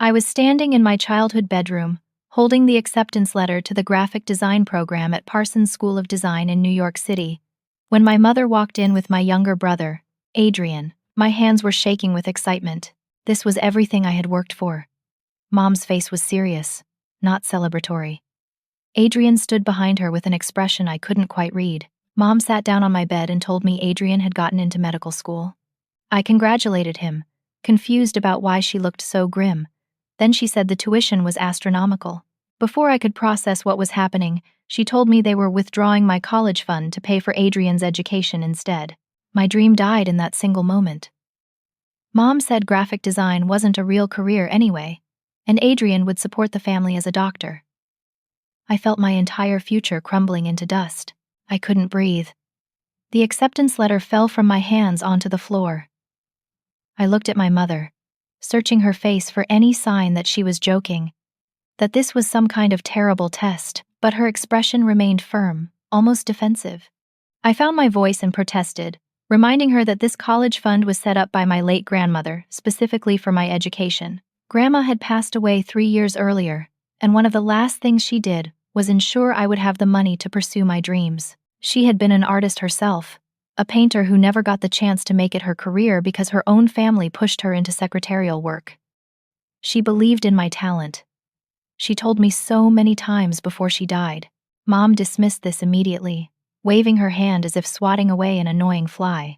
I was standing in my childhood bedroom, holding the acceptance letter to the graphic design program at Parsons School of Design in New York City, when my mother walked in with my younger brother, Adrian. My hands were shaking with excitement. This was everything I had worked for. Mom's face was serious, not celebratory. Adrian stood behind her with an expression I couldn't quite read. Mom sat down on my bed and told me Adrian had gotten into medical school. I congratulated him, confused about why she looked so grim. Then she said the tuition was astronomical. Before I could process what was happening, she told me they were withdrawing my college fund to pay for Adrian's education instead. My dream died in that single moment. Mom said graphic design wasn't a real career anyway, and Adrian would support the family as a doctor. I felt my entire future crumbling into dust. I couldn't breathe. The acceptance letter fell from my hands onto the floor. I looked at my mother, searching her face for any sign that she was joking, that this was some kind of terrible test, but her expression remained firm, almost defensive. I found my voice and protested, reminding her that this college fund was set up by my late grandmother, specifically for my education. Grandma had passed away 3 years earlier, and one of the last things she did was ensure I would have the money to pursue my dreams. She had been an artist herself, a painter who never got the chance to make it her career because her own family pushed her into secretarial work. She believed in my talent. She told me so many times before she died. Mom dismissed this immediately, waving her hand as if swatting away an annoying fly.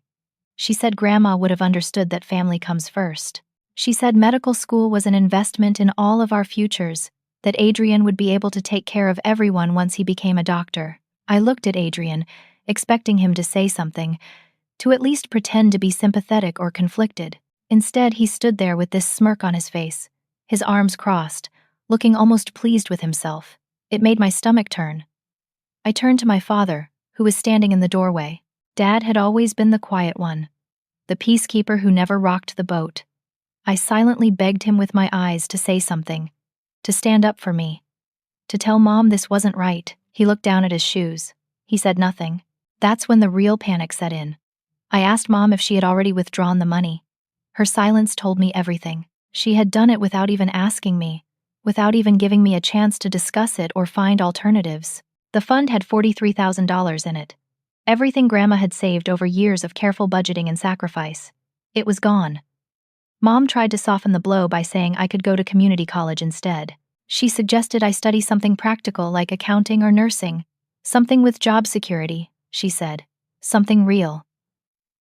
She said Grandma would have understood that family comes first. She said medical school was an investment in all of our futures, that Adrian would be able to take care of everyone once he became a doctor. I looked at Adrian, expecting him to say something, to at least pretend to be sympathetic or conflicted. Instead, he stood there with this smirk on his face, his arms crossed, looking almost pleased with himself. It made my stomach turn. I turned to my father, who was standing in the doorway. Dad had always been the quiet one, the peacekeeper who never rocked the boat. I silently begged him with my eyes to say something, to stand up for me, to tell Mom this wasn't right. He looked down at his shoes. He said nothing. That's when the real panic set in. I asked Mom if she had already withdrawn the money. Her silence told me everything. She had done it without even asking me, without even giving me a chance to discuss it or find alternatives. The fund had $43,000 in it. Everything Grandma had saved over years of careful budgeting and sacrifice. It was gone. Mom tried to soften the blow by saying I could go to community college instead. She suggested I study something practical like accounting or nursing, something with job security, she said, something real.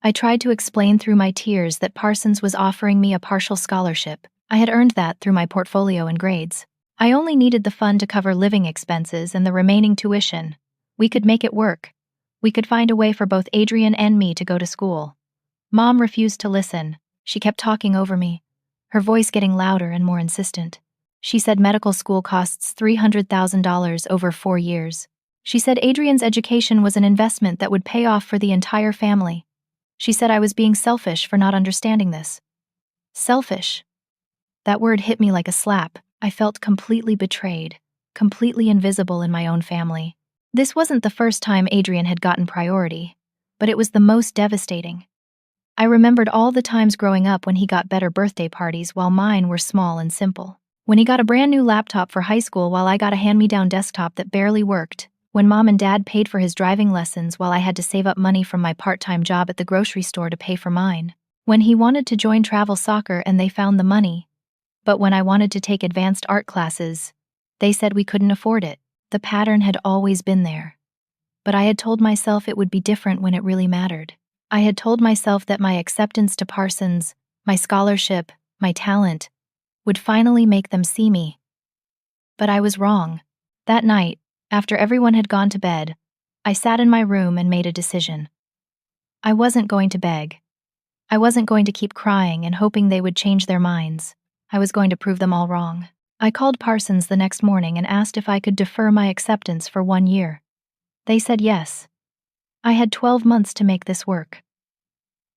I tried to explain through my tears that Parsons was offering me a partial scholarship. I had earned that through my portfolio and grades. I only needed the fund to cover living expenses and the remaining tuition. We could make it work. We could find a way for both Adrian and me to go to school. Mom refused to listen. She kept talking over me, her voice getting louder and more insistent. She said medical school costs $300,000 over 4 years. She said Adrian's education was an investment that would pay off for the entire family. She said I was being selfish for not understanding this. Selfish. That word hit me like a slap. I felt completely betrayed, completely invisible in my own family. This wasn't the first time Adrian had gotten priority, but it was the most devastating. I remembered all the times growing up when he got better birthday parties while mine were small and simple. When he got a brand new laptop for high school while I got a hand-me-down desktop that barely worked. When Mom and Dad paid for his driving lessons while I had to save up money from my part-time job at the grocery store to pay for mine. When he wanted to join travel soccer and they found the money. But when I wanted to take advanced art classes, they said we couldn't afford it. The pattern had always been there. But I had told myself it would be different when it really mattered. I had told myself that my acceptance to Parsons, my scholarship, my talent, would finally make them see me. But I was wrong. That night, after everyone had gone to bed, I sat in my room and made a decision. I wasn't going to beg. I wasn't going to keep crying and hoping they would change their minds. I was going to prove them all wrong. I called Parsons the next morning and asked if I could defer my acceptance for 1 year. They said yes. I had 12 months to make this work.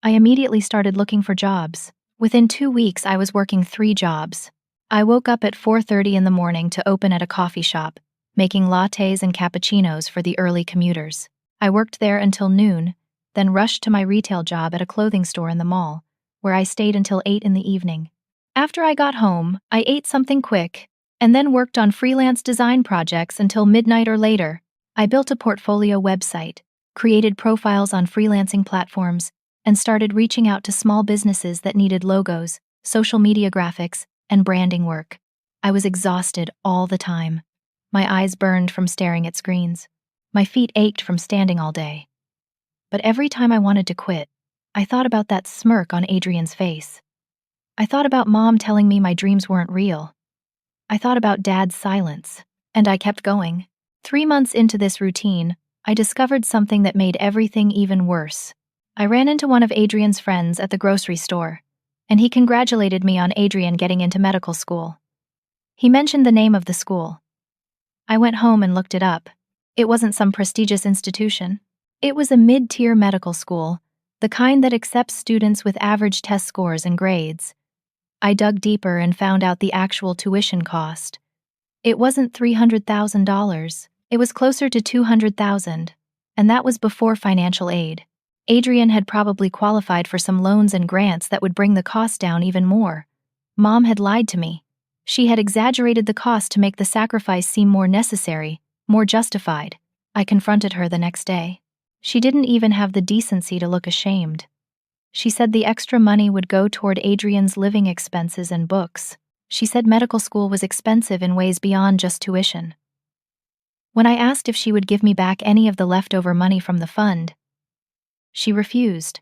I immediately started looking for jobs. Within 2 weeks, I was working 3 jobs. I woke up at 4:30 in the morning to open at a coffee shop, making lattes and cappuccinos for the early commuters. I worked there until noon, then rushed to my retail job at a clothing store in the mall, where I stayed until 8 in the evening. After I got home, I ate something quick and then worked on freelance design projects until midnight or later. I built a portfolio website, created profiles on freelancing platforms, and started reaching out to small businesses that needed logos, social media graphics, and branding work. I was exhausted all the time. My eyes burned from staring at screens. My feet ached from standing all day. But every time I wanted to quit, I thought about that smirk on Adrian's face. I thought about Mom telling me my dreams weren't real. I thought about Dad's silence, and I kept going. 3 months into this routine, I discovered something that made everything even worse. I ran into one of Adrian's friends at the grocery store, and he congratulated me on Adrian getting into medical school. He mentioned the name of the school. I went home and looked it up. It wasn't some prestigious institution. It was a mid-tier medical school, the kind that accepts students with average test scores and grades. I dug deeper and found out the actual tuition cost. It wasn't $300,000. It was closer to $200,000, and that was before financial aid. Adrian had probably qualified for some loans and grants that would bring the cost down even more. Mom had lied to me. She had exaggerated the cost to make the sacrifice seem more necessary, more justified. I confronted her the next day. She didn't even have the decency to look ashamed. She said the extra money would go toward Adrian's living expenses and books. She said medical school was expensive in ways beyond just tuition. When I asked if she would give me back any of the leftover money from the fund, she refused.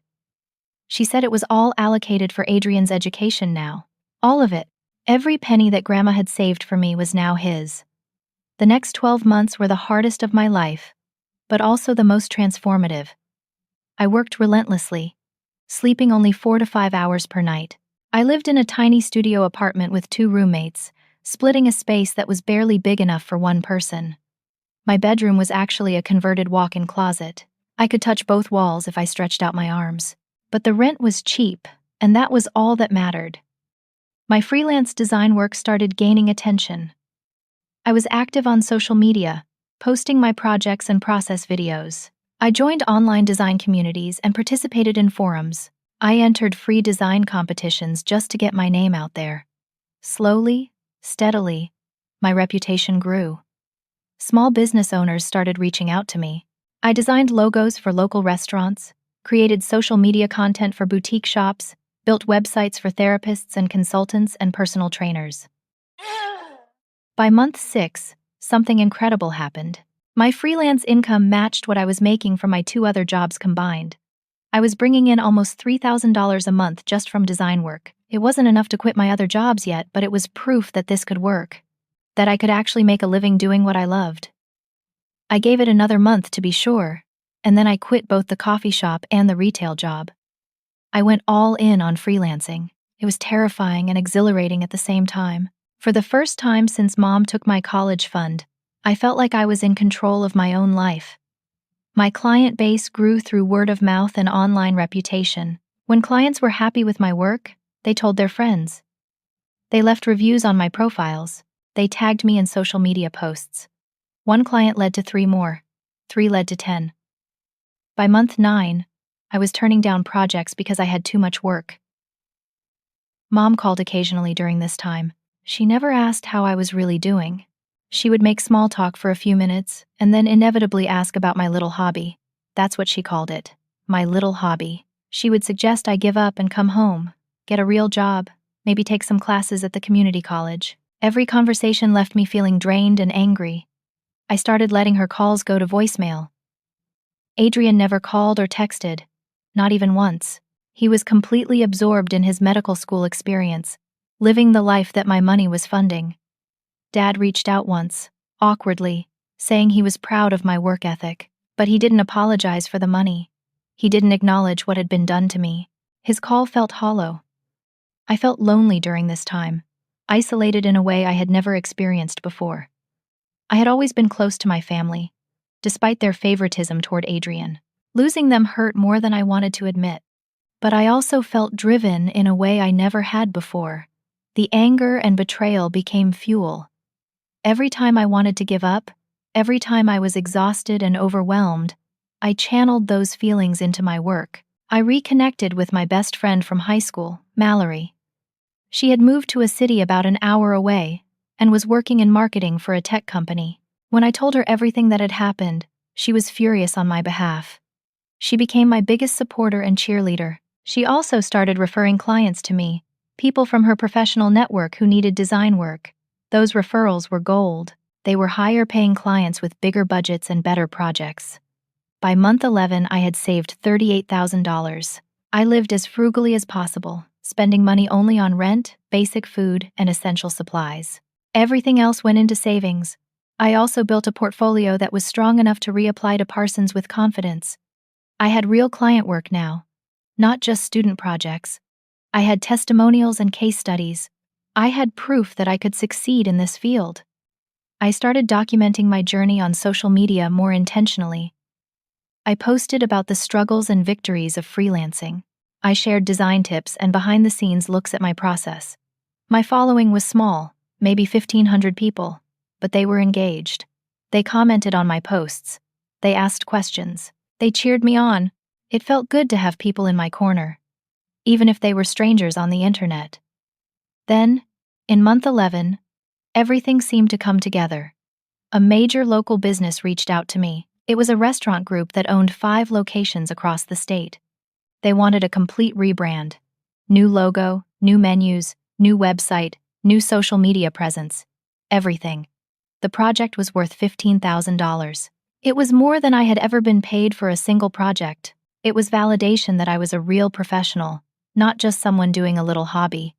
She said it was all allocated for Adrian's education now. All of it. Every penny that Grandma had saved for me was now his. The next 12 months were the hardest of my life, but also the most transformative. I worked relentlessly, sleeping only 4 to 5 hours per night. I lived in a tiny studio apartment with 2 roommates, splitting a space that was barely big enough for one person. My bedroom was actually a converted walk-in closet. I could touch both walls if I stretched out my arms. But the rent was cheap, and that was all that mattered. My freelance design work started gaining attention. I was active on social media, posting my projects and process videos. I joined online design communities and participated in forums. I entered free design competitions just to get my name out there. Slowly, steadily, my reputation grew. Small business owners started reaching out to me. I designed logos for local restaurants, created social media content for boutique shops, built websites for therapists and consultants and personal trainers. By month 6, something incredible happened. My freelance income matched what I was making from my 2 other jobs combined. I was bringing in almost $3,000 a month just from design work. It wasn't enough to quit my other jobs yet, but it was proof that this could work, that I could actually make a living doing what I loved. I gave it another month to be sure, and then I quit both the coffee shop and the retail job. I went all in on freelancing. It was terrifying and exhilarating at the same time. For the first time since Mom took my college fund, I felt like I was in control of my own life. My client base grew through word of mouth and online reputation. When clients were happy with my work, they told their friends. They left reviews on my profiles. They tagged me in social media posts. 1 client led to 3 more. 3 led to 10. By month 9, I was turning down projects because I had too much work. Mom called occasionally during this time. She never asked how I was really doing. She would make small talk for a few minutes and then inevitably ask about my little hobby. That's what she called it, my little hobby. She would suggest I give up and come home, get a real job, maybe take some classes at the community college. Every conversation left me feeling drained and angry. I started letting her calls go to voicemail. Adrian never called or texted, not even once. He was completely absorbed in his medical school experience, living the life that my money was funding. Dad reached out once, awkwardly, saying he was proud of my work ethic, but he didn't apologize for the money. He didn't acknowledge what had been done to me. His call felt hollow. I felt lonely during this time, isolated in a way I had never experienced before. I had always been close to my family, despite their favoritism toward Adrian. Losing them hurt more than I wanted to admit. But I also felt driven in a way I never had before. The anger and betrayal became fuel. Every time I wanted to give up, every time I was exhausted and overwhelmed, I channeled those feelings into my work. I reconnected with my best friend from high school, Mallory. She had moved to a city about an hour away and was working in marketing for a tech company. When I told her everything that had happened, she was furious on my behalf. She became my biggest supporter and cheerleader. She also started referring clients to me, people from her professional network who needed design work. Those referrals were gold. They were higher-paying clients with bigger budgets and better projects. By month 11, I had saved $38,000. I lived as frugally as possible, spending money only on rent, basic food, and essential supplies. Everything else went into savings. I also built a portfolio that was strong enough to reapply to Parsons with confidence. I had real client work now, not just student projects. I had testimonials and case studies. I had proof that I could succeed in this field. I started documenting my journey on social media more intentionally. I posted about the struggles and victories of freelancing. I shared design tips and behind-the-scenes looks at my process. My following was small, maybe 1,500 people, but they were engaged. They commented on my posts. They asked questions. They cheered me on. It felt good to have people in my corner, even if they were strangers on the internet. Then, in month 11, everything seemed to come together. A major local business reached out to me. It was a restaurant group that owned 5 locations across the state. They wanted a complete rebrand. New logo, new menus, new website, new social media presence. Everything. The project was worth $15,000. It was more than I had ever been paid for a single project. It was validation that I was a real professional, not just someone doing a little hobby.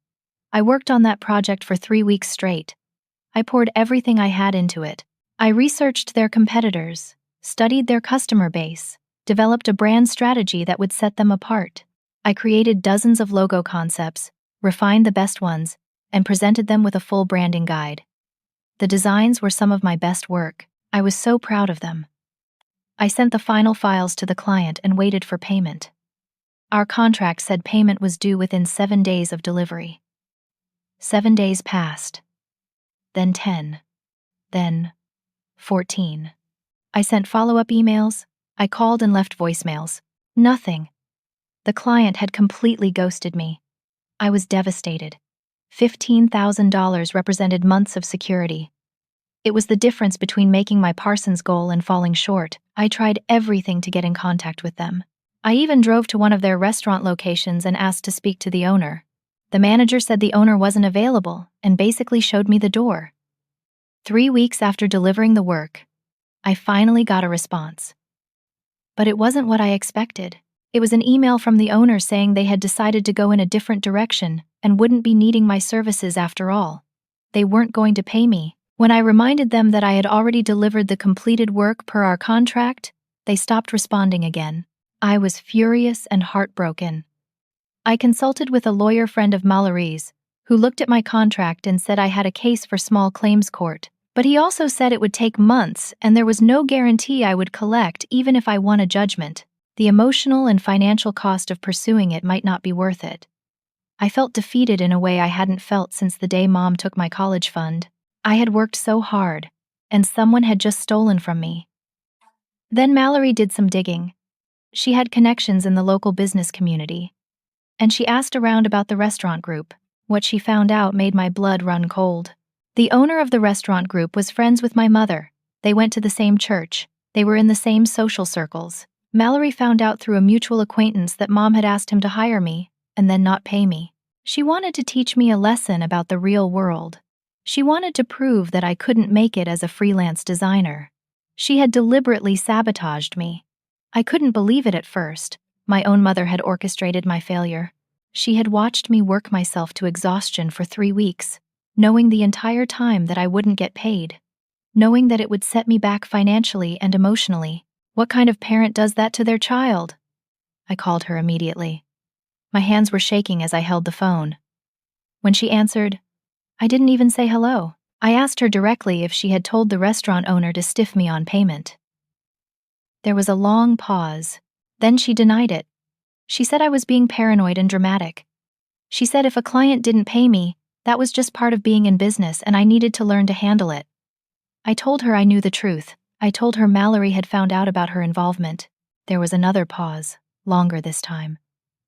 I worked on that project for 3 weeks straight. I poured everything I had into it. I researched their competitors, studied their customer base, developed a brand strategy that would set them apart. I created dozens of logo concepts, refined the best ones, and presented them with a full branding guide. The designs were some of my best work. I was so proud of them. I sent the final files to the client and waited for payment. Our contract said payment was due within 7 days of delivery. 7 days passed. Then 10. Then 14. I sent follow-up emails. I called and left voicemails. Nothing. The client had completely ghosted me. I was devastated. $15,000 represented months of security. It was the difference between making my Parsons goal and falling short. I tried everything to get in contact with them. I even drove to one of their restaurant locations and asked to speak to the owner. The manager said the owner wasn't available and basically showed me the door. 3 weeks after delivering the work, I finally got a response. But it wasn't what I expected. It was an email from the owner saying they had decided to go in a different direction and wouldn't be needing my services after all. They weren't going to pay me. When I reminded them that I had already delivered the completed work per our contract, they stopped responding again. I was furious and heartbroken. I consulted with a lawyer friend of Mallory's, who looked at my contract and said I had a case for small claims court, but he also said it would take months and there was no guarantee I would collect even if I won a judgment. The emotional and financial cost of pursuing it might not be worth it. I felt defeated in a way I hadn't felt since the day Mom took my college fund. I had worked so hard, and someone had just stolen from me. Then Mallory did some digging. She had connections in the local business community, and she asked around about the restaurant group. What she found out made my blood run cold. The owner of the restaurant group was friends with my mother. They went to the same church. They were in the same social circles. Mallory found out through a mutual acquaintance that Mom had asked him to hire me and then not pay me. She wanted to teach me a lesson about the real world. She wanted to prove that I couldn't make it as a freelance designer. She had deliberately sabotaged me. I couldn't believe it at first. My own mother had orchestrated my failure. She had watched me work myself to exhaustion for 3 weeks, knowing the entire time that I wouldn't get paid, knowing that it would set me back financially and emotionally. What kind of parent does that to their child? I called her immediately. My hands were shaking as I held the phone. When she answered, I didn't even say hello. I asked her directly if she had told the restaurant owner to stiff me on payment. There was a long pause. Then she denied it. She said I was being paranoid and dramatic. She said if a client didn't pay me, that was just part of being in business and I needed to learn to handle it. I told her I knew the truth. I told her Mallory had found out about her involvement. There was another pause, longer this time.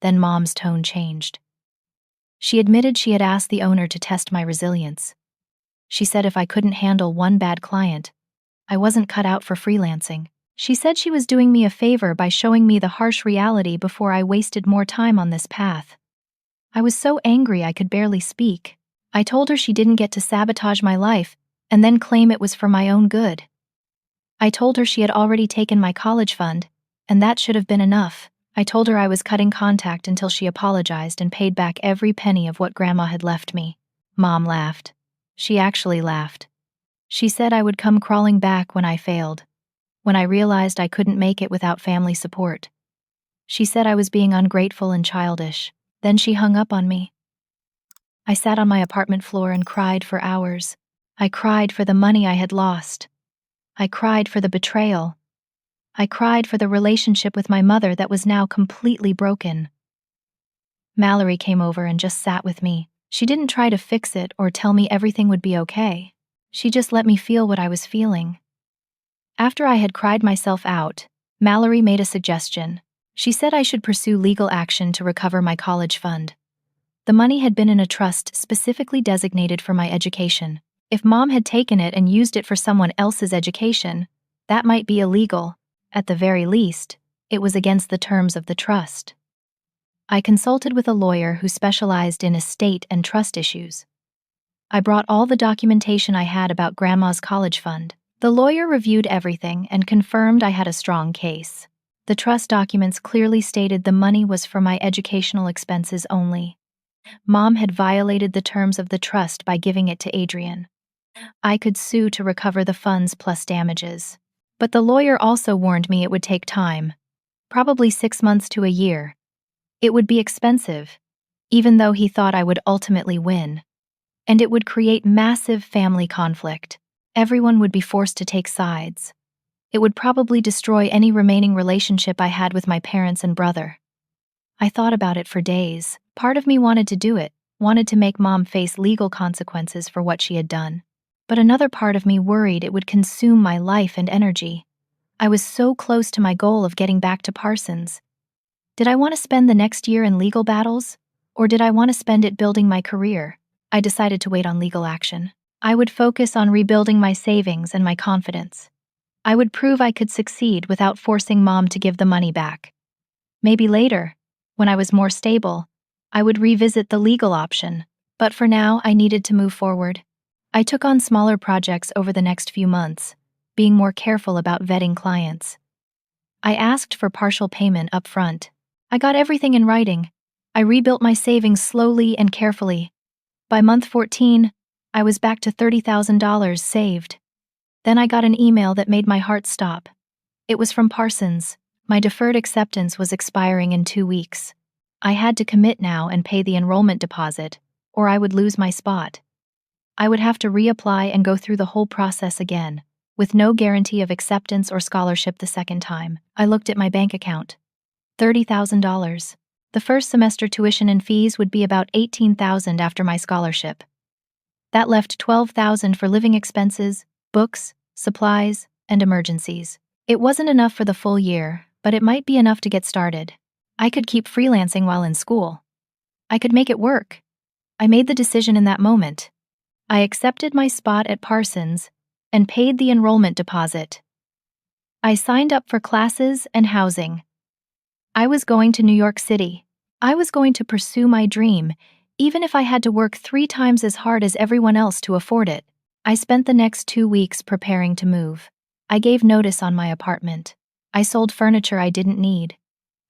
Then Mom's tone changed. She admitted she had asked the owner to test my resilience. She said if I couldn't handle one bad client, I wasn't cut out for freelancing. She said she was doing me a favor by showing me the harsh reality before I wasted more time on this path. I was so angry I could barely speak. I told her she didn't get to sabotage my life and then claim it was for my own good. I told her she had already taken my college fund, and that should have been enough. I told her I was cutting contact until she apologized and paid back every penny of what Grandma had left me. Mom laughed. She actually laughed. She said I would come crawling back when I failed, when I realized I couldn't make it without family support. She said I was being ungrateful and childish. Then she hung up on me. I sat on my apartment floor and cried for hours. I cried for the money I had lost. I cried for the betrayal. I cried for the relationship with my mother that was now completely broken. Mallory came over and just sat with me. She didn't try to fix it or tell me everything would be okay. She just let me feel what I was feeling. After I had cried myself out, Mallory made a suggestion. She said I should pursue legal action to recover my college fund. The money had been in a trust specifically designated for my education. If Mom had taken it and used it for someone else's education, that might be illegal. At the very least, it was against the terms of the trust. I consulted with a lawyer who specialized in estate and trust issues. I brought all the documentation I had about Grandma's college fund. The lawyer reviewed everything and confirmed I had a strong case. The trust documents clearly stated the money was for my educational expenses only. Mom had violated the terms of the trust by giving it to Adrian. I could sue to recover the funds plus damages. But the lawyer also warned me it would take time, probably 6 months to a year. It would be expensive, even though he thought I would ultimately win. And it would create massive family conflict. Everyone would be forced to take sides. It would probably destroy any remaining relationship I had with my parents and brother. I thought about it for days. Part of me wanted to do it, wanted to make Mom face legal consequences for what she had done. But another part of me worried it would consume my life and energy. I was so close to my goal of getting back to Parsons. Did I want to spend the next year in legal battles? Or did I want to spend it building my career? I decided to wait on legal action. I would focus on rebuilding my savings and my confidence. I would prove I could succeed without forcing Mom to give the money back. Maybe later, when I was more stable, I would revisit the legal option. But for now, I needed to move forward. I took on smaller projects over the next few months, being more careful about vetting clients. I asked for partial payment up front. I got everything in writing. I rebuilt my savings slowly and carefully. By month 14, I was back to $30,000 saved. Then I got an email that made my heart stop. It was from Parsons. My deferred acceptance was expiring in 2 weeks. I had to commit now and pay the enrollment deposit, or I would lose my spot. I would have to reapply and go through the whole process again, with no guarantee of acceptance or scholarship the second time. I looked at my bank account. $30,000. The first semester tuition and fees would be about $18,000 after my scholarship. That left $12,000 for living expenses, books, supplies, and emergencies. It wasn't enough for the full year, but it might be enough to get started. I could keep freelancing while in school. I could make it work. I made the decision in that moment. I accepted my spot at Parsons and paid the enrollment deposit. I signed up for classes and housing. I was going to New York City. I was going to pursue my dream, even if I had to work 3 times as hard as everyone else to afford it. I spent the next 2 weeks preparing to move. I gave notice on my apartment. I sold furniture I didn't need.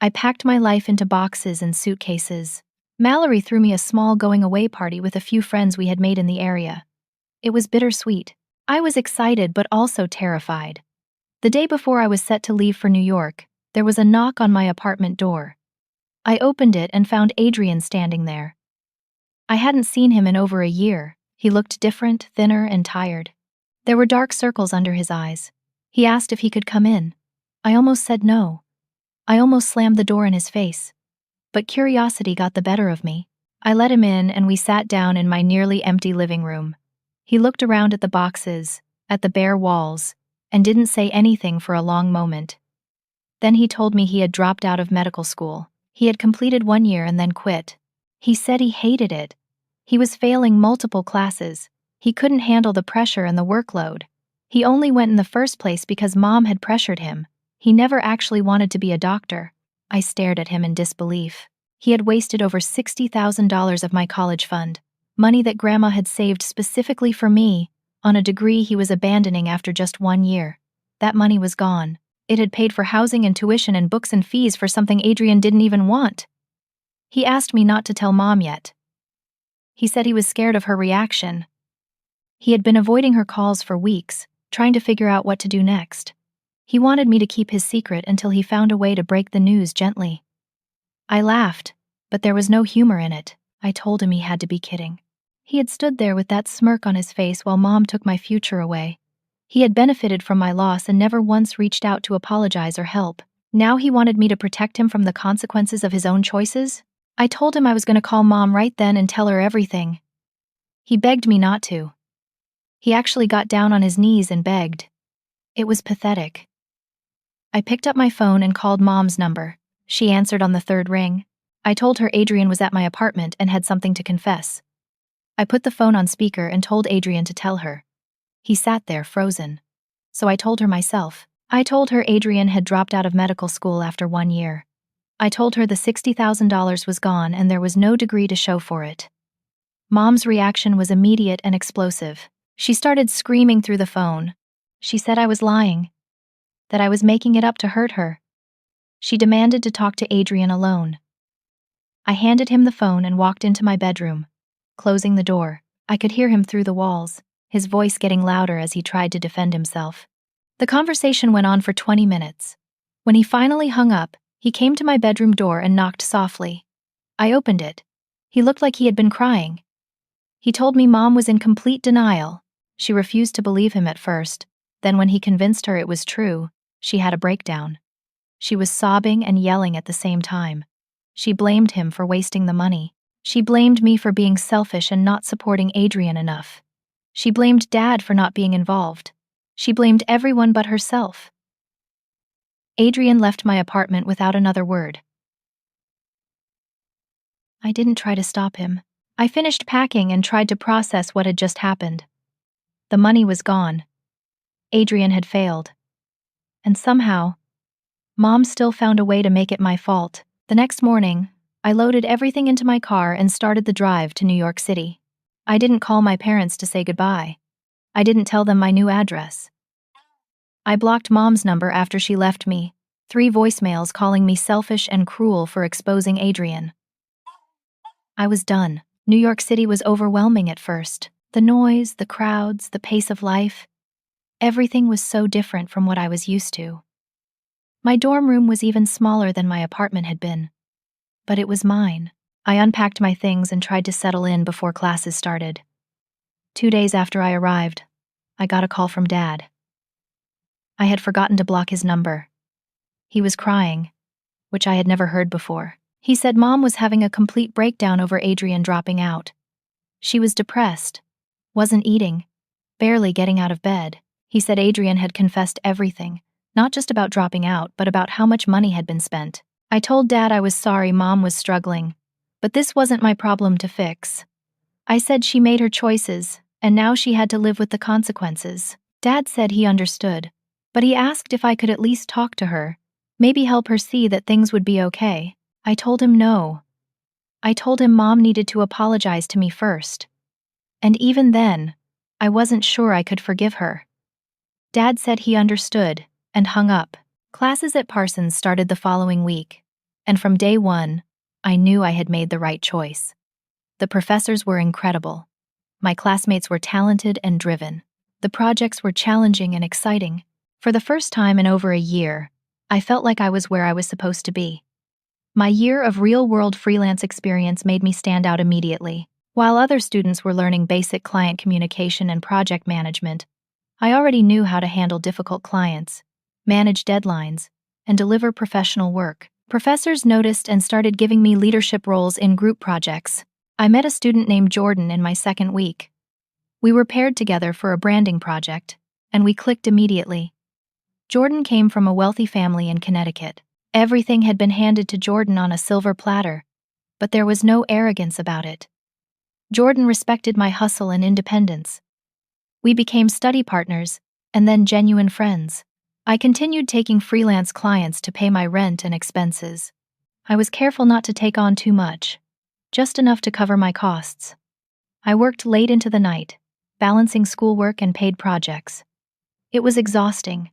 I packed my life into boxes and suitcases. Mallory threw me a small going-away party with a few friends we had made in the area. It was bittersweet. I was excited but also terrified. The day before I was set to leave for New York, there was a knock on my apartment door. I opened it and found Adrian standing there. I hadn't seen him in over a year. He looked different, thinner, and tired. There were dark circles under his eyes. He asked if he could come in. I almost said no. I almost slammed the door in his face. But curiosity got the better of me. I let him in and we sat down in my nearly empty living room. He looked around at the boxes, at the bare walls, and didn't say anything for a long moment. Then he told me he had dropped out of medical school. He had completed 1 year and then quit. He said he hated it. He was failing multiple classes. He couldn't handle the pressure and the workload. He only went in the first place because Mom had pressured him. He never actually wanted to be a doctor. I stared at him in disbelief. He had wasted over $60,000 of my college fund, money that Grandma had saved specifically for me, on a degree he was abandoning after just 1 year. That money was gone. It had paid for housing and tuition and books and fees for something Adrian didn't even want. He asked me not to tell Mom yet. He said he was scared of her reaction. He had been avoiding her calls for weeks, trying to figure out what to do next. He wanted me to keep his secret until he found a way to break the news gently. I laughed, but there was no humor in it. I told him he had to be kidding. He had stood there with that smirk on his face while Mom took my future away. He had benefited from my loss and never once reached out to apologize or help. Now he wanted me to protect him from the consequences of his own choices? I told him I was going to call Mom right then and tell her everything. He begged me not to. He actually got down on his knees and begged. It was pathetic. I picked up my phone and called Mom's number. She answered on the third ring. I told her Adrian was at my apartment and had something to confess. I put the phone on speaker and told Adrian to tell her. He sat there frozen. So I told her myself. I told her Adrian had dropped out of medical school after 1 year. I told her the $60,000 was gone and there was no degree to show for it. Mom's reaction was immediate and explosive. She started screaming through the phone. She said I was lying, that I was making it up to hurt her. She demanded to talk to Adrian alone. I handed him the phone and walked into my bedroom. Closing the door, I could hear him through the walls, his voice getting louder as he tried to defend himself. The conversation went on for 20 minutes. When he finally hung up, he came to my bedroom door and knocked softly. I opened it. He looked like he had been crying. He told me Mom was in complete denial. She refused to believe him at first. Then when he convinced her it was true, she had a breakdown. She was sobbing and yelling at the same time. She blamed him for wasting the money. She blamed me for being selfish and not supporting Adrian enough. She blamed Dad for not being involved. She blamed everyone but herself. Adrian left my apartment without another word. I didn't try to stop him. I finished packing and tried to process what had just happened. The money was gone. Adrian had failed. And somehow, Mom still found a way to make it my fault. The next morning, I loaded everything into my car and started the drive to New York City. I didn't call my parents to say goodbye. I didn't tell them my new address. I blocked Mom's number after she left me, 3 voicemails calling me selfish and cruel for exposing Adrian. I was done. New York City was overwhelming at first. The noise, the crowds, the pace of life. Everything was so different from what I was used to. My dorm room was even smaller than my apartment had been. But it was mine. I unpacked my things and tried to settle in before classes started. 2 days after I arrived, I got a call from Dad. I had forgotten to block his number. He was crying, which I had never heard before. He said Mom was having a complete breakdown over Adrian dropping out. She was depressed, wasn't eating, barely getting out of bed. He said Adrian had confessed everything, not just about dropping out, but about how much money had been spent. I told Dad I was sorry Mom was struggling, but this wasn't my problem to fix. I said she made her choices, and now she had to live with the consequences. Dad said he understood, but he asked if I could at least talk to her, maybe help her see that things would be okay. I told him no. I told him Mom needed to apologize to me first. And even then, I wasn't sure I could forgive her. Dad said he understood, and hung up. Classes at Parsons started the following week, and from day 1, I knew I had made the right choice. The professors were incredible. My classmates were talented and driven. The projects were challenging and exciting. For the first time in over a year, I felt like I was where I was supposed to be. My year of real-world freelance experience made me stand out immediately. While other students were learning basic client communication and project management, I already knew how to handle difficult clients, manage deadlines, and deliver professional work. Professors noticed and started giving me leadership roles in group projects. I met a student named Jordan in my second week. We were paired together for a branding project, and we clicked immediately. Jordan came from a wealthy family in Connecticut. Everything had been handed to Jordan on a silver platter. but there was no arrogance about it. Jordan respected my hustle and independence. We became study partners, and then genuine friends. I continued taking freelance clients to pay my rent and expenses. I was careful not to take on too much, just enough to cover my costs. I worked late into the night, balancing schoolwork and paid projects. It was exhausting,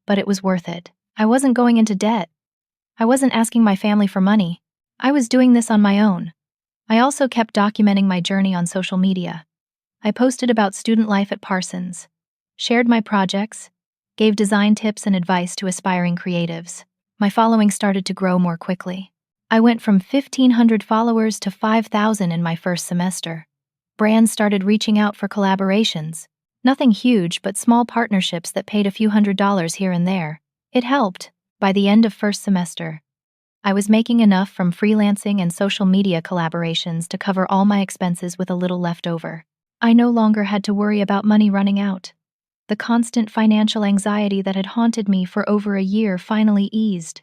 but it was worth it. I wasn't going into debt. I wasn't asking my family for money. I was doing this on my own. I also kept documenting my journey on social media. I posted about student life at Parsons, shared my projects, gave design tips and advice to aspiring creatives. My following started to grow more quickly. I went from 1,500 followers to 5,000 in my first semester. Brands started reaching out for collaborations. Nothing huge, but small partnerships that paid a few $100s here and there. It helped. By the end of first semester, I was making enough from freelancing and social media collaborations to cover all my expenses with a little left over. I no longer had to worry about money running out. The constant financial anxiety that had haunted me for over a year finally eased.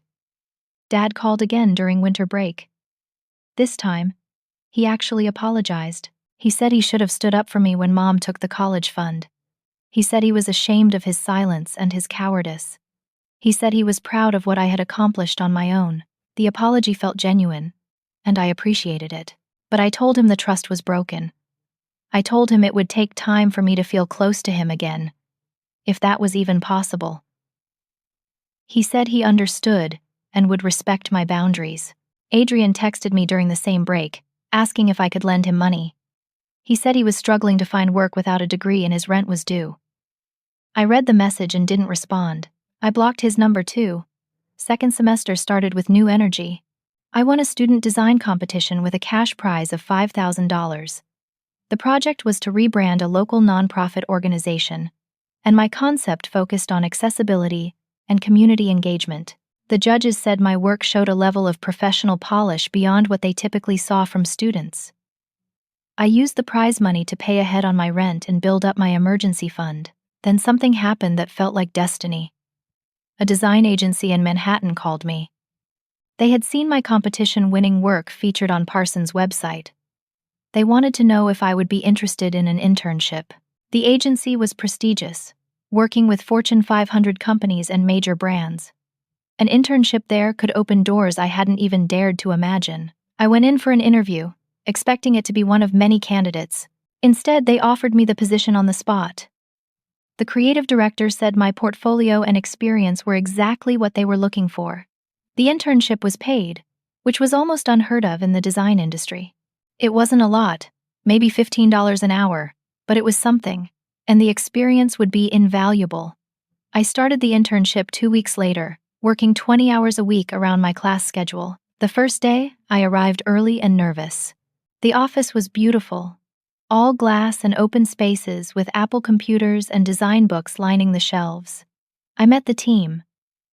Dad called again during winter break. This time, he actually apologized. He said he should have stood up for me when Mom took the college fund. He said he was ashamed of his silence and his cowardice. He said he was proud of what I had accomplished on my own. The apology felt genuine, and I appreciated it. But I told him the trust was broken. I told him it would take time for me to feel close to him again, if that was even possible. He said he understood and would respect my boundaries. Adrian texted me during the same break, asking if I could lend him money. He said he was struggling to find work without a degree and his rent was due. I read the message and didn't respond. I blocked his number too. Second semester started with new energy. I won a student design competition with a cash prize of $5,000. The project was to rebrand a local nonprofit organization, and my concept focused on accessibility and community engagement. The judges said my work showed a level of professional polish beyond what they typically saw from students. I used the prize money to pay ahead on my rent and build up my emergency fund. Then something happened that felt like destiny. A design agency in Manhattan called me. They had seen my competition-winning work featured on Parsons' website. They wanted to know if I would be interested in an internship. The agency was prestigious, working with Fortune 500 companies and major brands. An internship there could open doors I hadn't even dared to imagine. I went in for an interview, expecting it to be one of many candidates. Instead, they offered me the position on the spot. The creative director said my portfolio and experience were exactly what they were looking for. The internship was paid, which was almost unheard of in the design industry. It wasn't a lot, maybe $15 an hour, but it was something, and the experience would be invaluable. I started the internship 2 weeks later, working 20 hours a week around my class schedule. The first day, I arrived early and nervous. The office was beautiful. All glass and open spaces with Apple computers and design books lining the shelves. I met the team,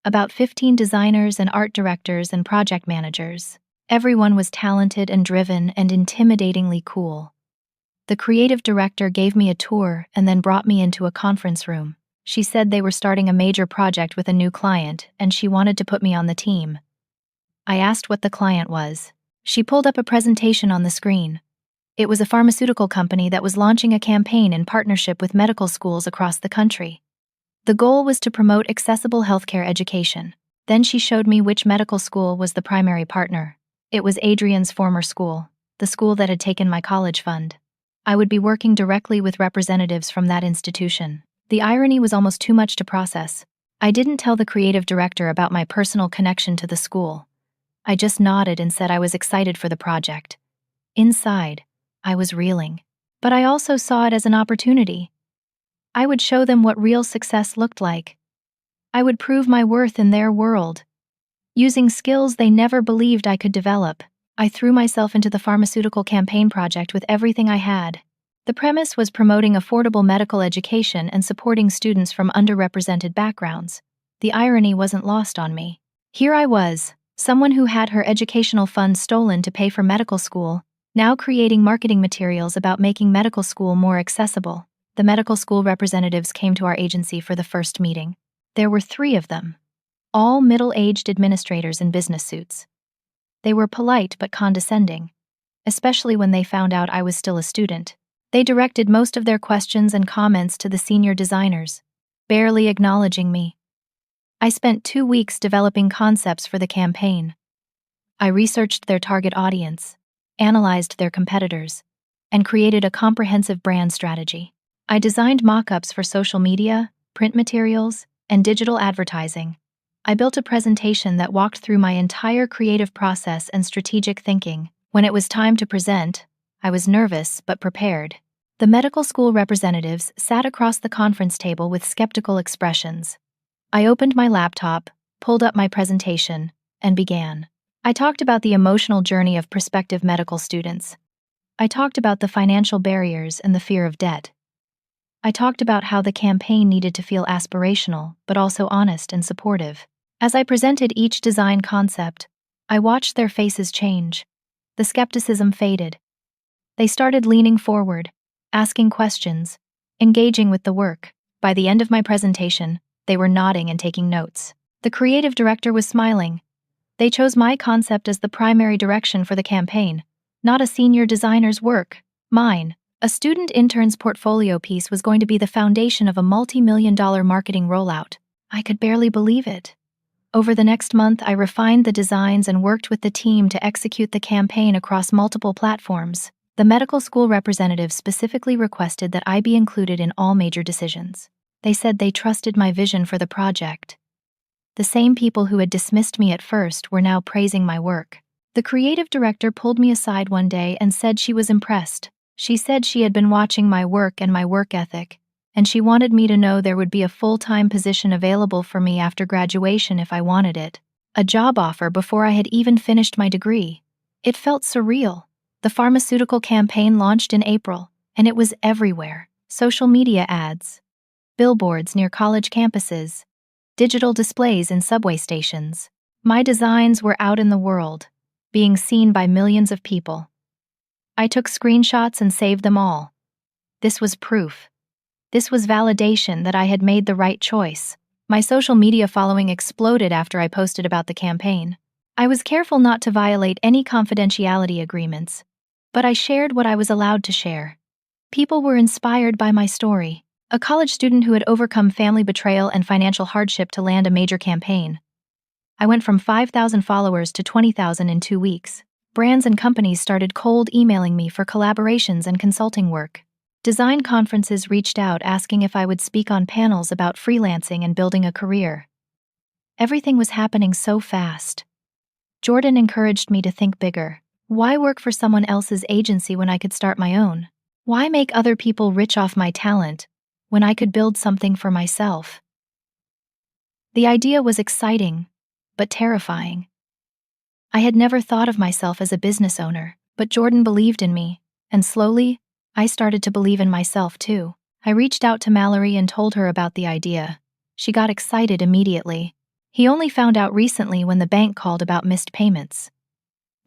about 15 designers and art directors and project managers. Everyone was talented and driven and intimidatingly cool. The creative director gave me a tour and then brought me into a conference room. She said they were starting a major project with a new client and she wanted to put me on the team. I asked what the client was. She pulled up a presentation on the screen. It was a pharmaceutical company that was launching a campaign in partnership with medical schools across the country. The goal was to promote accessible healthcare education. Then she showed me which medical school was the primary partner. It was Adrian's former school, the school that had taken my college fund. I would be working directly with representatives from that institution. The irony was almost too much to process. I didn't tell the creative director about my personal connection to the school. I just nodded and said I was excited for the project. Inside, I was reeling. But I also saw it as an opportunity. I would show them what real success looked like. I would prove my worth in their world. Using skills they never believed I could develop, I threw myself into the pharmaceutical campaign project with everything I had. The premise was promoting affordable medical education and supporting students from underrepresented backgrounds. The irony wasn't lost on me. Here I was, someone who had her educational funds stolen to pay for medical school, now creating marketing materials about making medical school more accessible. The medical school representatives came to our agency for the first meeting. There were 3 of them, all middle-aged administrators in business suits. They were polite but condescending, especially when they found out I was still a student. They directed most of their questions and comments to the senior designers, barely acknowledging me. I spent 2 weeks developing concepts for the campaign. I researched their target audience, analyzed their competitors, and created a comprehensive brand strategy. I designed mock-ups for social media, print materials, and digital advertising. I built a presentation that walked through my entire creative process and strategic thinking. When it was time to present, I was nervous but prepared. The medical school representatives sat across the conference table with skeptical expressions. I opened my laptop, pulled up my presentation, and began. I talked about the emotional journey of prospective medical students. I talked about the financial barriers and the fear of debt. I talked about how the campaign needed to feel aspirational, but also honest and supportive. As I presented each design concept, I watched their faces change. The skepticism faded. They started leaning forward, asking questions, engaging with the work. By the end of my presentation, they were nodding and taking notes. The creative director was smiling. They chose my concept as the primary direction for the campaign, not a senior designer's work, mine. A student intern's portfolio piece was going to be the foundation of a multi-million-dollar marketing rollout. I could barely believe it. Over the next month, I refined the designs and worked with the team to execute the campaign across multiple platforms. The medical school representatives specifically requested that I be included in all major decisions. They said they trusted my vision for the project. The same people who had dismissed me at first were now praising my work. The creative director pulled me aside one day and said she was impressed. She said she had been watching my work and my work ethic, and she wanted me to know there would be a full-time position available for me after graduation if I wanted it. A job offer before I had even finished my degree. It felt surreal. The pharmaceutical campaign launched in April, and it was everywhere. Social media ads, billboards near college campuses, digital displays in subway stations. My designs were out in the world, being seen by millions of people. I took screenshots and saved them all. This was proof. This was validation that I had made the right choice. My social media following exploded after I posted about the campaign. I was careful not to violate any confidentiality agreements, but I shared what I was allowed to share. People were inspired by my story. A college student who had overcome family betrayal and financial hardship to land a major campaign. I went from 5,000 followers to 20,000 in 2 weeks. Brands and companies started cold emailing me for collaborations and consulting work. Design conferences reached out asking if I would speak on panels about freelancing and building a career. Everything was happening so fast. Jordan encouraged me to think bigger. Why work for someone else's agency when I could start my own? Why make other people rich off my talent when I could build something for myself? The idea was exciting, but terrifying. I had never thought of myself as a business owner, but Jordan believed in me, and slowly, I started to believe in myself too. I reached out to Mallory and told her about the idea. She got excited immediately. He only found out recently when the bank called about missed payments.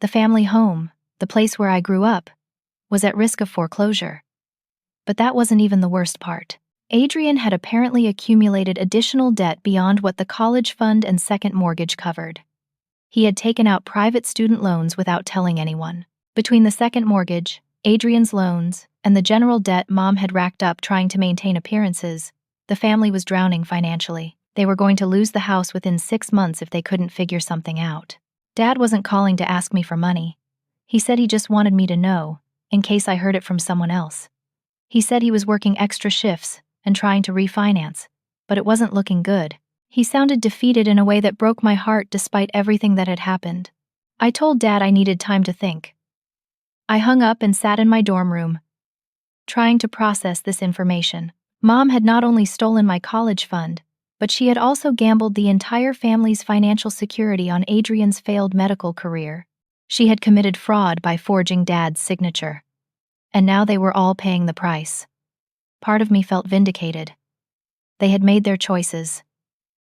The family home, the place where I grew up, was at risk of foreclosure. But that wasn't even the worst part. Adrian had apparently accumulated additional debt beyond what the college fund and second mortgage covered. He had taken out private student loans without telling anyone. Between the second mortgage, Adrian's loans, and the general debt Mom had racked up trying to maintain appearances, the family was drowning financially. They were going to lose the house within 6 months if they couldn't figure something out. Dad wasn't calling to ask me for money. He said he just wanted me to know, in case I heard it from someone else. He said he was working extra shifts and trying to refinance, but it wasn't looking good. He sounded defeated in a way that broke my heart despite everything that had happened. I told Dad I needed time to think. I hung up and sat in my dorm room, trying to process this information. Mom had not only stolen my college fund, but she had also gambled the entire family's financial security on Adrian's failed medical career. She had committed fraud by forging Dad's signature. And now they were all paying the price. Part of me felt vindicated. They had made their choices,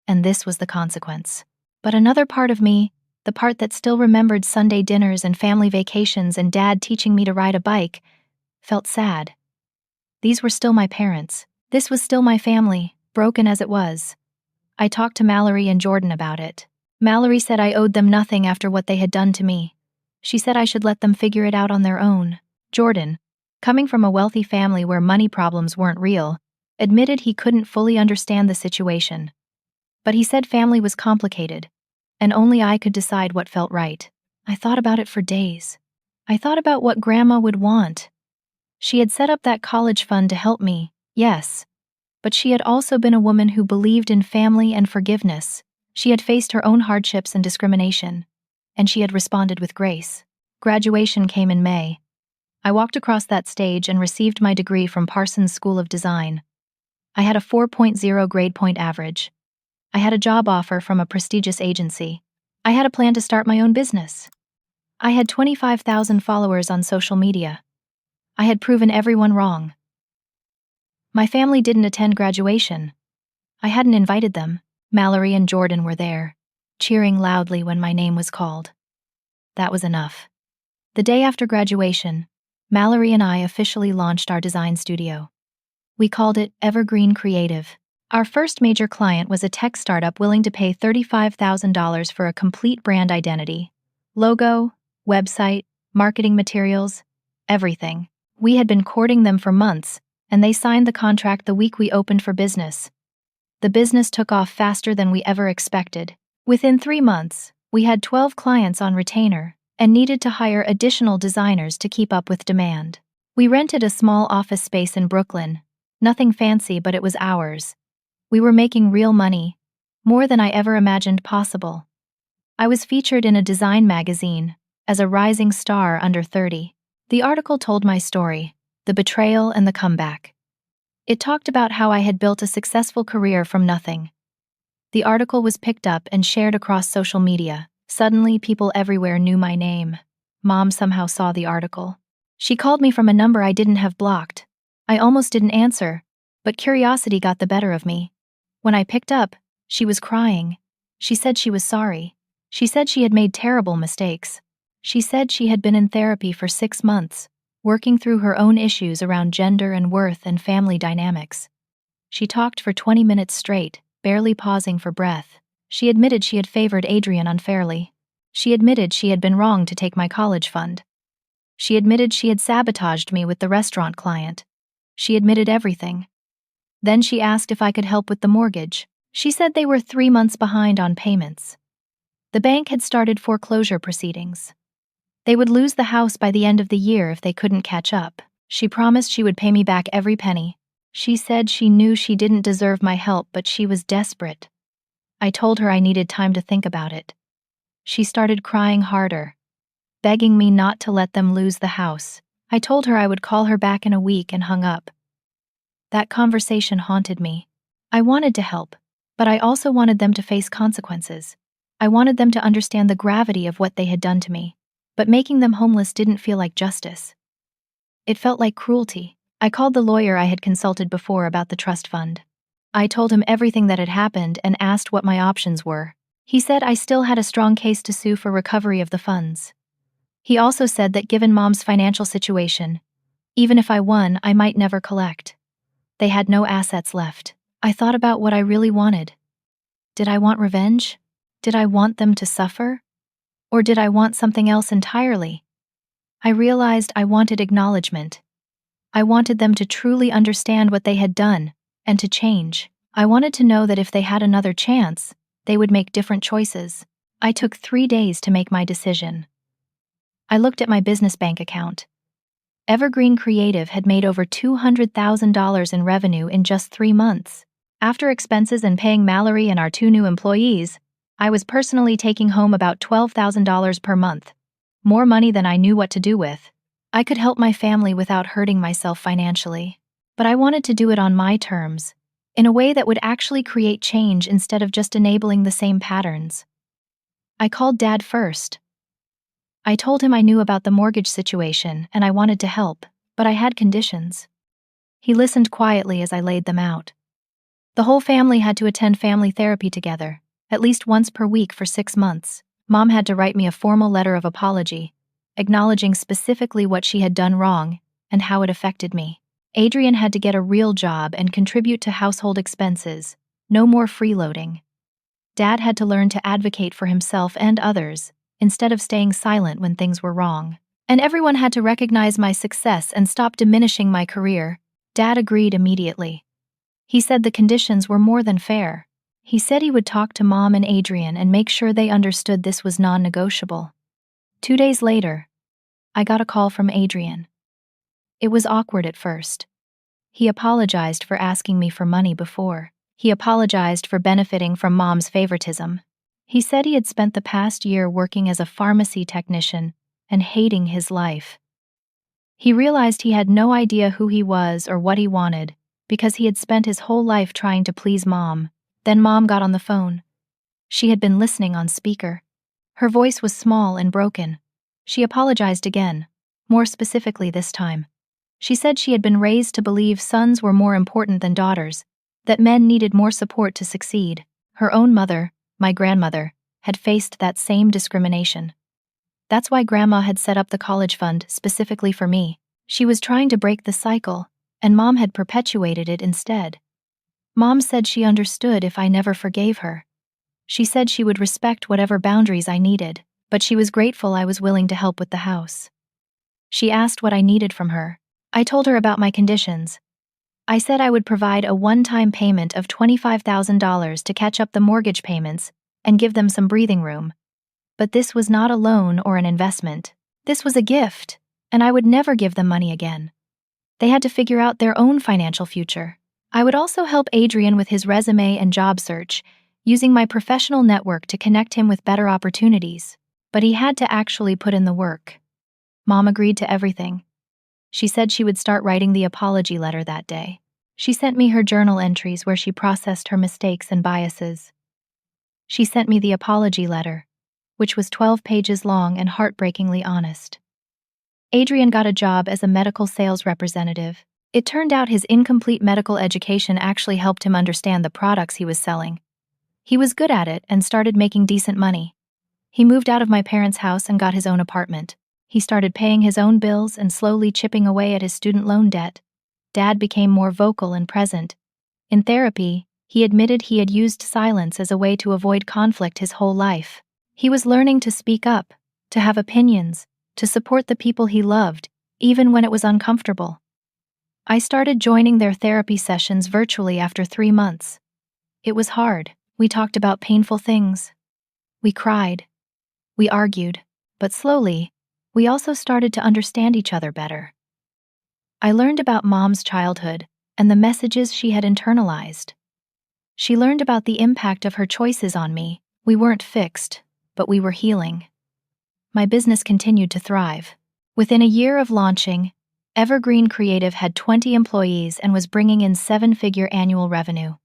and this was the consequence. But another part of me, the part that still remembered Sunday dinners and family vacations and Dad teaching me to ride a bike, felt sad. These were still my parents. This was still my family, broken as it was. I talked to Mallory and Jordan about it. Mallory said I owed them nothing after what they had done to me. She said I should let them figure it out on their own. Jordan, coming from a wealthy family where money problems weren't real, admitted he couldn't fully understand the situation. But he said family was complicated, and only I could decide what felt right. I thought about it for days. I thought about what Grandma would want. She had set up that college fund to help me, yes. But she had also been a woman who believed in family and forgiveness. She had faced her own hardships and discrimination, and she had responded with grace. Graduation came in May. I walked across that stage and received my degree from Parsons School of Design. I had a 4.0 grade point average. I had a job offer from a prestigious agency. I had a plan to start my own business. I had 25,000 followers on social media. I had proven everyone wrong. My family didn't attend graduation. I hadn't invited them. Mallory and Jordan were there, cheering loudly when my name was called. That was enough. The day after graduation, Mallory and I officially launched our design studio. We called it Evergreen Creative. Our first major client was a tech startup willing to pay $35,000 for a complete brand identity. Logo, website, marketing materials, everything. We had been courting them for months, and they signed the contract the week we opened for business. The business took off faster than we ever expected. Within 3 months, we had 12 clients on retainer and needed to hire additional designers to keep up with demand. We rented a small office space in Brooklyn. Nothing fancy, but it was ours. We were making real money, more than I ever imagined possible. I was featured in a design magazine as a rising star under 30. The article told my story, the betrayal and the comeback. It talked about how I had built a successful career from nothing. The article was picked up and shared across social media. Suddenly, people everywhere knew my name. Mom somehow saw the article. She called me from a number I didn't have blocked. I almost didn't answer, but curiosity got the better of me. When I picked up, she was crying. She said she was sorry. She said she had made terrible mistakes. She said she had been in therapy for 6 months, working through her own issues around gender and worth and family dynamics. She talked for 20 minutes straight, barely pausing for breath. She admitted she had favored Adrian unfairly. She admitted she had been wrong to take my college fund. She admitted she had sabotaged me with the restaurant client. She admitted everything. Then she asked if I could help with the mortgage. She said they were 3 months behind on payments. The bank had started foreclosure proceedings. They would lose the house by the end of the year if they couldn't catch up. She promised she would pay me back every penny. She said she knew she didn't deserve my help, but she was desperate. I told her I needed time to think about it. She started crying harder, begging me not to let them lose the house. I told her I would call her back in a week and hung up. That conversation haunted me. I wanted to help, but I also wanted them to face consequences. I wanted them to understand the gravity of what they had done to me, but making them homeless didn't feel like justice. It felt like cruelty. I called the lawyer I had consulted before about the trust fund. I told him everything that had happened and asked what my options were. He said I still had a strong case to sue for recovery of the funds. He also said that given Mom's financial situation, even if I won, I might never collect. They had no assets left. I thought about what I really wanted. Did I want revenge? Did I want them to suffer? Or did I want something else entirely? I realized I wanted acknowledgement. I wanted them to truly understand what they had done, and to change. I wanted to know that if they had another chance, they would make different choices. I took 3 days to make my decision. I looked at my business bank account. Evergreen Creative had made over $200,000 in revenue in just 3 months. After expenses and paying Mallory and our 2 new employees, I was personally taking home about $12,000 per month. More money than I knew what to do with. I could help my family without hurting myself financially. But I wanted to do it on my terms, in a way that would actually create change instead of just enabling the same patterns. I called Dad first. I told him I knew about the mortgage situation and I wanted to help, but I had conditions. He listened quietly as I laid them out. The whole family had to attend family therapy together, at least once per week for 6 months. Mom had to write me a formal letter of apology, acknowledging specifically what she had done wrong and how it affected me. Adrian had to get a real job and contribute to household expenses. No more freeloading. Dad had to learn to advocate for himself and others, instead of staying silent when things were wrong. And everyone had to recognize my success and stop diminishing my career. Dad agreed immediately. He said the conditions were more than fair. He said he would talk to Mom and Adrian and make sure they understood this was non-negotiable. 2 days later, I got a call from Adrian. It was awkward at first. He apologized for asking me for money before. He apologized for benefiting from Mom's favoritism. He said he had spent the past year working as a pharmacy technician and hating his life. He realized he had no idea who he was or what he wanted because he had spent his whole life trying to please Mom. Then Mom got on the phone. She had been listening on speaker. Her voice was small and broken. She apologized again, more specifically this time. She said she had been raised to believe sons were more important than daughters, that men needed more support to succeed. Her own mother, my grandmother, had faced that same discrimination. That's why Grandma had set up the college fund specifically for me. She was trying to break the cycle, and Mom had perpetuated it instead. Mom said she understood if I never forgave her. She said she would respect whatever boundaries I needed, but she was grateful I was willing to help with the house. She asked what I needed from her. I told her about my conditions. I said I would provide a one-time payment of $25,000 to catch up the mortgage payments and give them some breathing room. But this was not a loan or an investment. This was a gift, and I would never give them money again. They had to figure out their own financial future. I would also help Adrian with his resume and job search, using my professional network to connect him with better opportunities. But he had to actually put in the work. Mom agreed to everything. She said she would start writing the apology letter that day. She sent me her journal entries where she processed her mistakes and biases. She sent me the apology letter, which was 12 pages long and heartbreakingly honest. Adrian got a job as a medical sales representative. It turned out his incomplete medical education actually helped him understand the products he was selling. He was good at it and started making decent money. He moved out of my parents' house and got his own apartment. He started paying his own bills and slowly chipping away at his student loan debt. Dad became more vocal and present. In therapy, he admitted he had used silence as a way to avoid conflict his whole life. He was learning to speak up, to have opinions, to support the people he loved, even when it was uncomfortable. I started joining their therapy sessions virtually after 3 months. It was hard. We talked about painful things. We cried. We argued. But slowly, we also started to understand each other better. I learned about Mom's childhood and the messages she had internalized. She learned about the impact of her choices on me. We weren't fixed, but we were healing. My business continued to thrive. Within a year of launching, Evergreen Creative had 20 employees and was bringing in 7-figure annual revenue.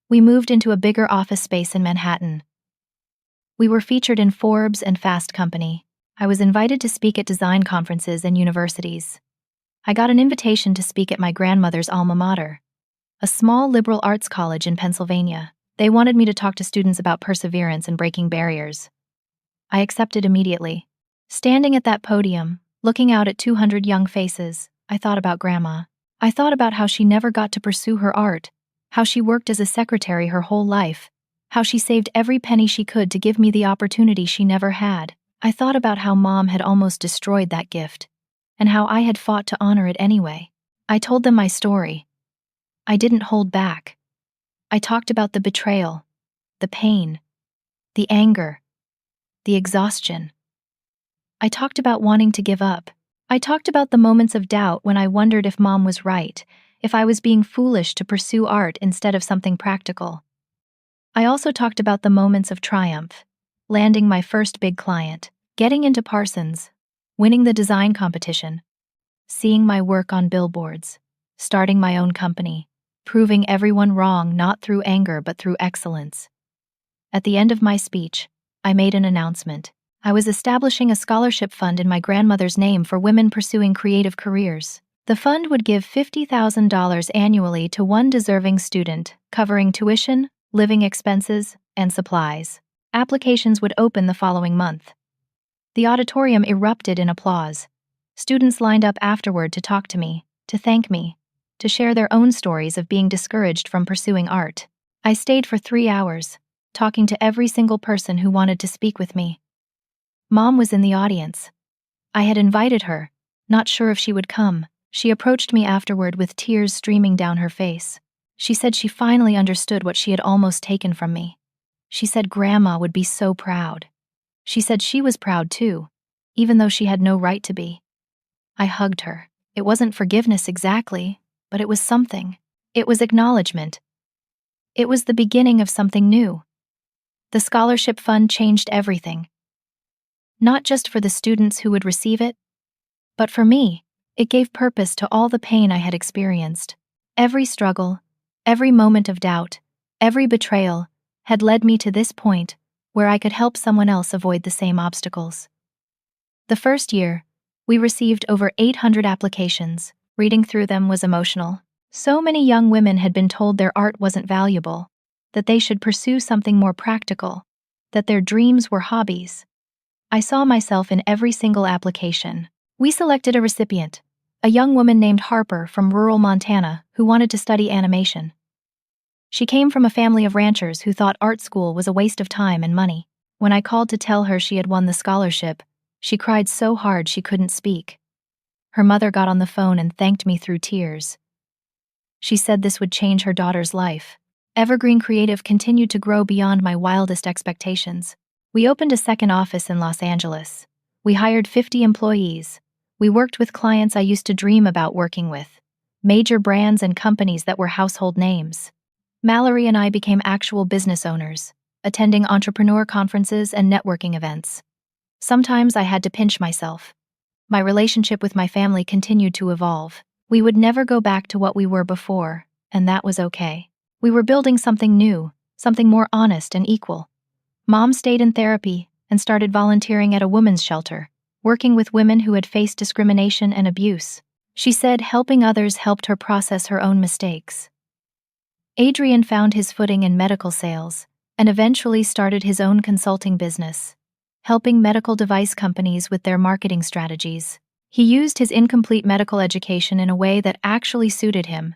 We moved into a bigger office space in Manhattan. We were featured in Forbes and Fast Company. I was invited to speak at design conferences and universities. I got an invitation to speak at my grandmother's alma mater, a small liberal arts college in Pennsylvania. They wanted me to talk to students about perseverance and breaking barriers. I accepted immediately. Standing at that podium, looking out at 200 young faces, I thought about Grandma. I thought about how she never got to pursue her art, how she worked as a secretary her whole life, how she saved every penny she could to give me the opportunity she never had. I thought about how Mom had almost destroyed that gift, and how I had fought to honor it anyway. I told them my story. I didn't hold back. I talked about the betrayal, the pain, the anger, the exhaustion. I talked about wanting to give up. I talked about the moments of doubt when I wondered if Mom was right, if I was being foolish to pursue art instead of something practical. I also talked about the moments of triumph, landing my first big client, getting into Parsons, winning the design competition, seeing my work on billboards, starting my own company, proving everyone wrong not through anger but through excellence. At the end of my speech, I made an announcement. I was establishing a scholarship fund in my grandmother's name for women pursuing creative careers. The fund would give $50,000 annually to one deserving student, covering tuition, living expenses, and supplies. Applications would open the following month. The auditorium erupted in applause. Students lined up afterward to talk to me, to thank me, to share their own stories of being discouraged from pursuing art. I stayed for 3 hours. talking to every single person who wanted to speak with me. Mom was in the audience. I had invited her, not sure if she would come. She approached me afterward with tears streaming down her face. She said she finally understood what she had almost taken from me. She said Grandma would be so proud. She said she was proud too, even though she had no right to be. I hugged her. It wasn't forgiveness exactly, but it was something. It was acknowledgement. It was the beginning of something new. The scholarship fund changed everything. Not just for the students who would receive it, but for me. It gave purpose to all the pain I had experienced. Every struggle, every moment of doubt, every betrayal had led me to this point where I could help someone else avoid the same obstacles. The first year, we received over 800 applications. Reading through them was emotional. So many young women had been told their art wasn't valuable, that they should pursue something more practical, that their dreams were hobbies. I saw myself in every single application. We selected a recipient, a young woman named Harper from rural Montana who wanted to study animation. She came from a family of ranchers who thought art school was a waste of time and money. When I called to tell her she had won the scholarship, she cried so hard she couldn't speak. Her mother got on the phone and thanked me through tears. She said this would change her daughter's life. Evergreen Creative continued to grow beyond my wildest expectations. We opened a second office in Los Angeles. We hired 50 employees. We worked with clients I used to dream about working with, major brands and companies that were household names. Mallory and I became actual business owners, attending entrepreneur conferences and networking events. Sometimes I had to pinch myself. My relationship with my family continued to evolve. We would never go back to what we were before, and that was okay. We were building something new, something more honest and equal. Mom stayed in therapy and started volunteering at a women's shelter, working with women who had faced discrimination and abuse. She said helping others helped her process her own mistakes. Adrian found his footing in medical sales and eventually started his own consulting business, helping medical device companies with their marketing strategies. He used his incomplete medical education in a way that actually suited him.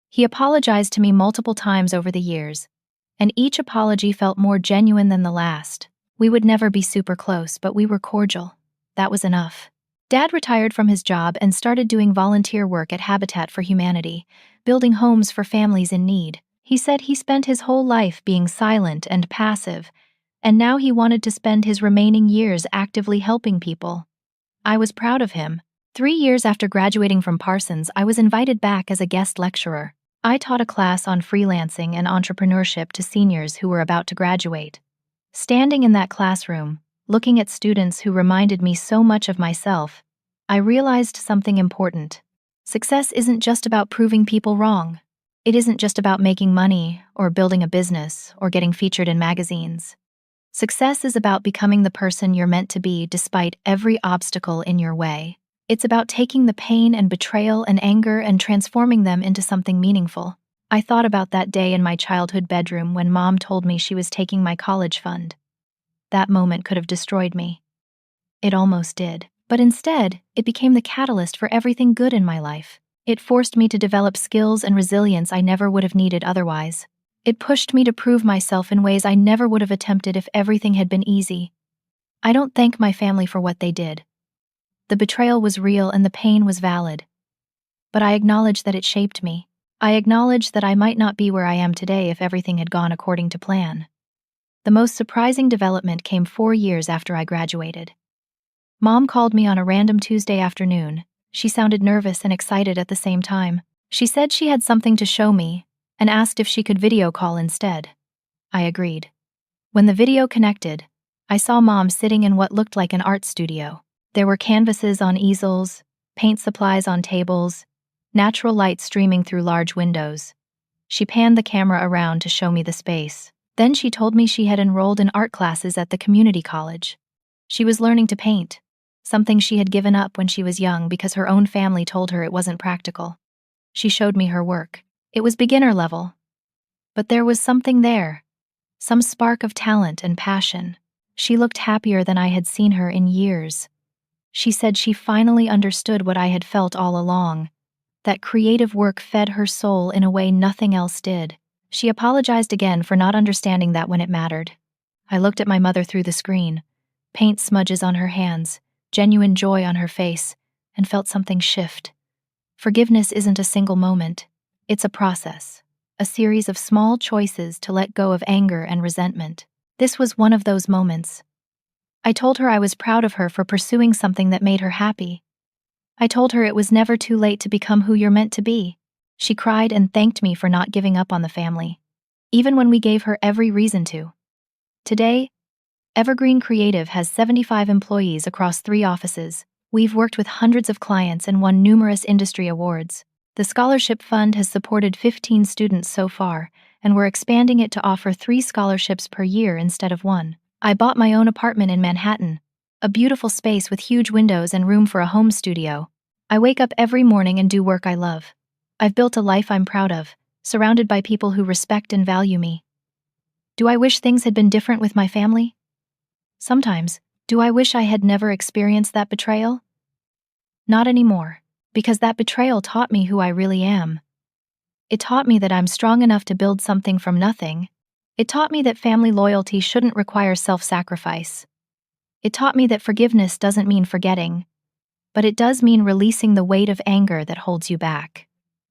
He apologized to me multiple times over the years, and each apology felt more genuine than the last. We would never be super close, but we were cordial. That was enough. Dad retired from his job and started doing volunteer work at Habitat for Humanity, building homes for families in need. He said he spent his whole life being silent and passive, and now he wanted to spend his remaining years actively helping people. I was proud of him. 3 years after graduating from Parsons, I was invited back as a guest lecturer. I taught a class on freelancing and entrepreneurship to seniors who were about to graduate. Standing in that classroom, looking at students who reminded me so much of myself, I realized something important. Success isn't just about proving people wrong. It isn't just about making money or building a business or getting featured in magazines. Success is about becoming the person you're meant to be despite every obstacle in your way. It's about taking the pain and betrayal and anger and transforming them into something meaningful. I thought about that day in my childhood bedroom when Mom told me she was taking my college fund. That moment could have destroyed me. It almost did. But instead, it became the catalyst for everything good in my life. It forced me to develop skills and resilience I never would have needed otherwise. It pushed me to prove myself in ways I never would have attempted if everything had been easy. I don't thank my family for what they did. The betrayal was real and the pain was valid. But I acknowledge that it shaped me. I acknowledge that I might not be where I am today if everything had gone according to plan. The most surprising development came 4 years after I graduated. Mom called me on a random Tuesday afternoon. She sounded nervous and excited at the same time. She said she had something to show me and asked if she could video call instead. I agreed. When the video connected, I saw Mom sitting in what looked like an art studio. There were canvases on easels, paint supplies on tables, natural light streaming through large windows. She panned the camera around to show me the space. Then she told me she had enrolled in art classes at the community college. She was learning to paint, something she had given up when she was young because her own family told her it wasn't practical. She showed me her work. It was beginner level. But there was something there, some spark of talent and passion. She looked happier than I had seen her in years. She said she finally understood what I had felt all along, that creative work fed her soul in a way nothing else did. She apologized again for not understanding that when it mattered. I looked at my mother through the screen, paint smudges on her hands, genuine joy on her face, and felt something shift. Forgiveness isn't a single moment. It's a process, a series of small choices to let go of anger and resentment. This was one of those moments. I told her I was proud of her for pursuing something that made her happy. I told her it was never too late to become who you're meant to be. She cried and thanked me for not giving up on the family, even when we gave her every reason to. Today, Evergreen Creative has 75 employees across 3 offices. We've worked with hundreds of clients and won numerous industry awards. The scholarship fund has supported 15 students so far, and we're expanding it to offer 3 scholarships per year instead of 1. I bought my own apartment in Manhattan, a beautiful space with huge windows and room for a home studio. I wake up every morning and do work I love. I've built a life I'm proud of, surrounded by people who respect and value me. Do I wish things had been different with my family? Sometimes. Do I wish I had never experienced that betrayal? Not anymore, because that betrayal taught me who I really am. It taught me that I'm strong enough to build something from nothing. It taught me that family loyalty shouldn't require self-sacrifice. It taught me that forgiveness doesn't mean forgetting, but it does mean releasing the weight of anger that holds you back.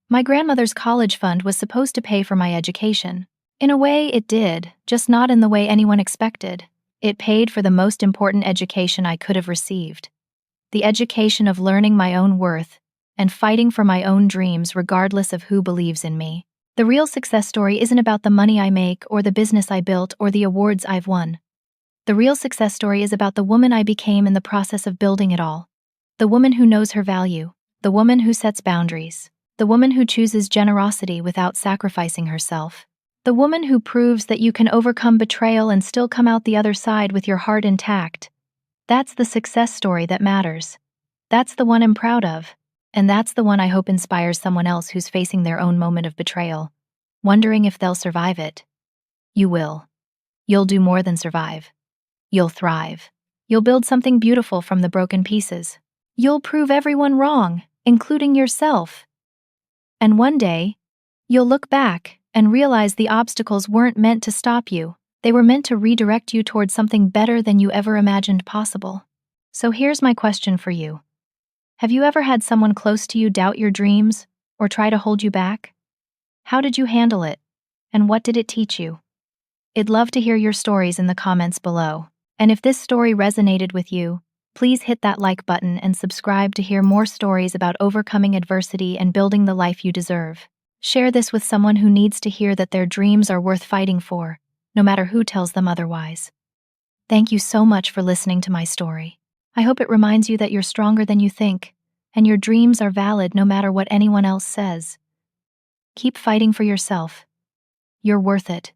My grandmother's college fund was supposed to pay for my education. In a way, it did, just not in the way anyone expected. It paid for the most important education I could have received. The education of learning my own worth and fighting for my own dreams regardless of who believes in me. The real success story isn't about the money I make or the business I built or the awards I've won. The real success story is about the woman I became in the process of building it all. The woman who knows her value, the woman who sets boundaries, the woman who chooses generosity without sacrificing herself. The woman who proves that you can overcome betrayal and still come out the other side with your heart intact. That's the success story that matters. That's the one I'm proud of. And that's the one I hope inspires someone else who's facing their own moment of betrayal, wondering if they'll survive it. You will. You'll do more than survive. You'll thrive. You'll build something beautiful from the broken pieces. You'll prove everyone wrong, including yourself. And one day, you'll look back and realize the obstacles weren't meant to stop you. They were meant to redirect you towards something better than you ever imagined possible. So here's my question for you. Have you ever had someone close to you doubt your dreams or try to hold you back? How did you handle it? And what did it teach you? I'd love to hear your stories in the comments below. And if this story resonated with you, please hit that like button and subscribe to hear more stories about overcoming adversity and building the life you deserve. Share this with someone who needs to hear that their dreams are worth fighting for, no matter who tells them otherwise. Thank you so much for listening to my story. I hope it reminds you that you're stronger than you think, and your dreams are valid no matter what anyone else says. Keep fighting for yourself. You're worth it.